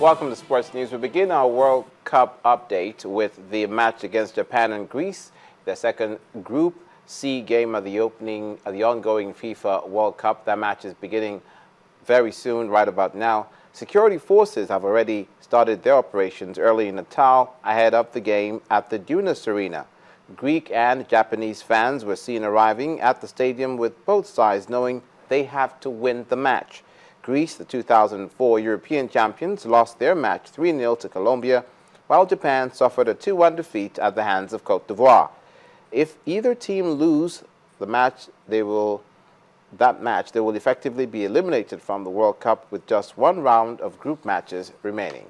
Welcome to Sports News. We begin our World Cup update with the match against Japan and Greece, the second Group C game of the ongoing FIFA World Cup. That match is beginning very soon, right about now. Security forces have already started their operations early in Natal ahead of the game at the Dunas Arena. Greek and Japanese fans were seen arriving at the stadium with both sides knowing they have to win the match. Greece, the 2004 European champions, lost their match 3-0 to Colombia, while Japan suffered a 2-1 defeat at the hands of Côte d'Ivoire. If either team lose they will effectively be eliminated from the World Cup with just one round of group matches remaining.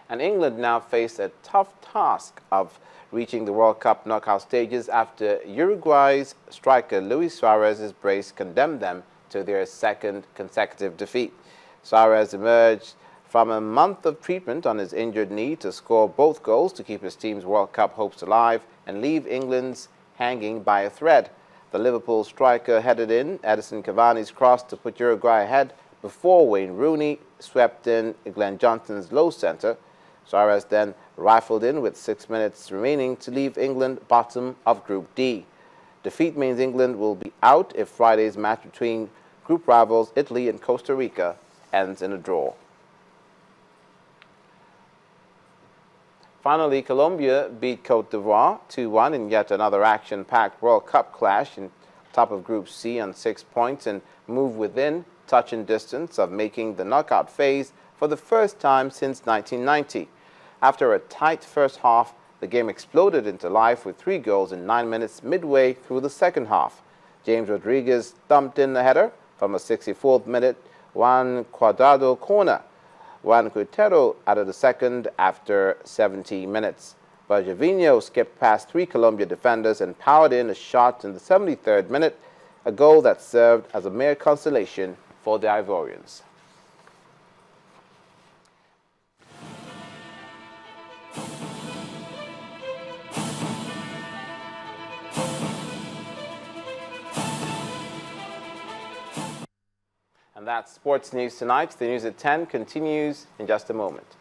And England now face a tough task of reaching the World Cup knockout stages after Uruguay's striker Luis Suarez's brace condemned them to their second consecutive defeat. Suarez emerged from a month of treatment on his injured knee to score both goals to keep his team's World Cup hopes alive and leave England's hanging by a thread. The Liverpool striker headed in Edison Cavani's cross to put Uruguay ahead before Wayne Rooney swept in Glenn Johnson's low centre. Suarez then rifled in with 6 minutes remaining to leave England bottom of Group D. Defeat means England will be out if Friday's match between group rivals Italy and Costa Rica ends in a draw. Finally, Colombia beat Côte d'Ivoire 2-1 in yet another action-packed World Cup clash in top of Group C on 6 points and move within touching distance of making the knockout phase for the first time since 1990. After a tight first half, the game exploded into life with 3 goals in 9 minutes midway through the second half. James Rodriguez thumped in the header from a 64th minute Juan Cuadrado corner. Juan Quintero added a second after 70 minutes. But Gervinho skipped past 3 Colombia defenders and powered in a shot in the 73rd minute, a goal that served as a mere consolation for the Ivorians. And that's Sports News tonight. The news at 10 continues in just a moment.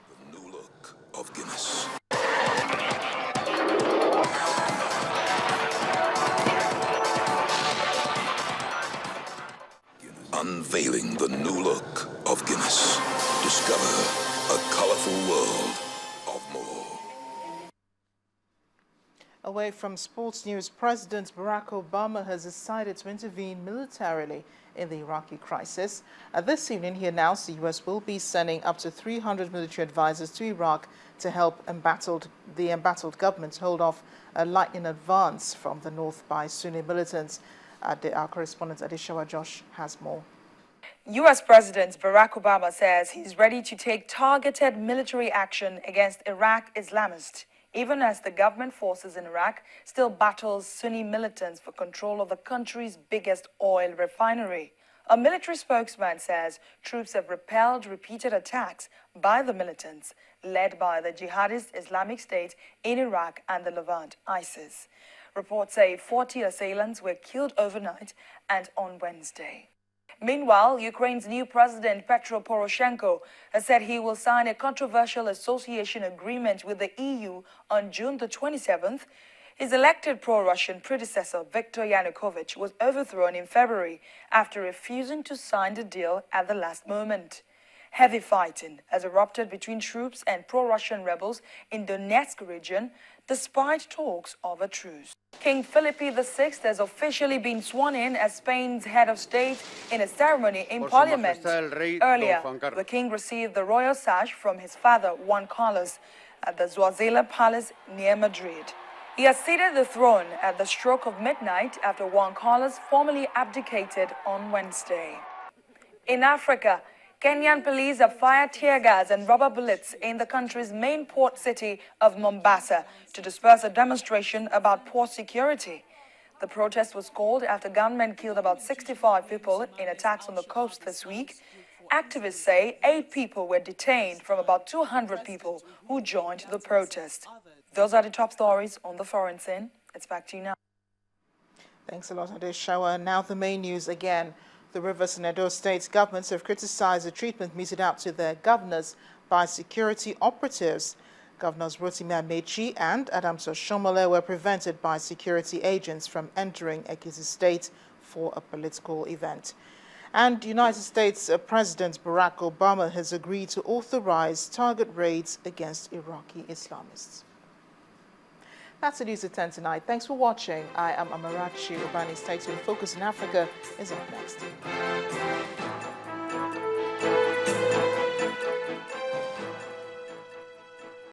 The new look of Guinness. Unveiling the new look of Guinness. Discover a colorful world of more. Away from sports news, President Barack Obama has decided to intervene militarily in the Iraqi crisis. This evening, he announced the U.S. will be sending up to 300 military advisors to Iraq to help the embattled government hold off a lightning advance from the north by Sunni militants. Our correspondent Adishawa Josh has more. U.S. President Barack Obama says he's ready to take targeted military action against Iraq Islamists, even as the government forces in Iraq still battles Sunni militants for control of the country's biggest oil refinery. A military spokesman says troops have repelled repeated attacks by the militants, led by the jihadist Islamic State in Iraq and the Levant, ISIS. Reports say 40 assailants were killed overnight and on Wednesday. Meanwhile, Ukraine's new president, Petro Poroshenko, has said he will sign a controversial association agreement with the EU on June the 27th. His elected pro-Russian predecessor, Viktor Yanukovych, was overthrown in February after refusing to sign the deal at the last moment. Heavy fighting has erupted between troops and pro-Russian rebels in the Donetsk region, despite talks of a truce. King Felipe VI has officially been sworn in as Spain's head of state in a ceremony in Parliament. Earlier, the king received the royal sash from his father, Juan Carlos, at the Zuazela Palace near Madrid. He has ceded the throne at the stroke of midnight after Juan Carlos formally abdicated on Wednesday. In Africa, Kenyan police have fired tear gas and rubber bullets in the country's main port city of Mombasa to disperse a demonstration about poor security. The protest was called after gunmen killed about 65 people in attacks on the coast this week. Activists say 8 people were detained from about 200 people who joined the protest. Those are the top stories on the foreign scene. It's back to you now. Thanks a lot, Adeshawa. Now the main news again. The Rivers and Edo State governments have criticized the treatment meted out to their governors by security operatives. Governors Rotimi Amechi and Adams Oshomole were prevented by security agents from entering Ekiti State for a political event. And United States President Barack Obama has agreed to authorize target raids against Iraqi Islamists. That's the news at 10 tonight. Thanks for watching. I am Amarachi Ubani. Stay tuned. Focus in Africa is up next.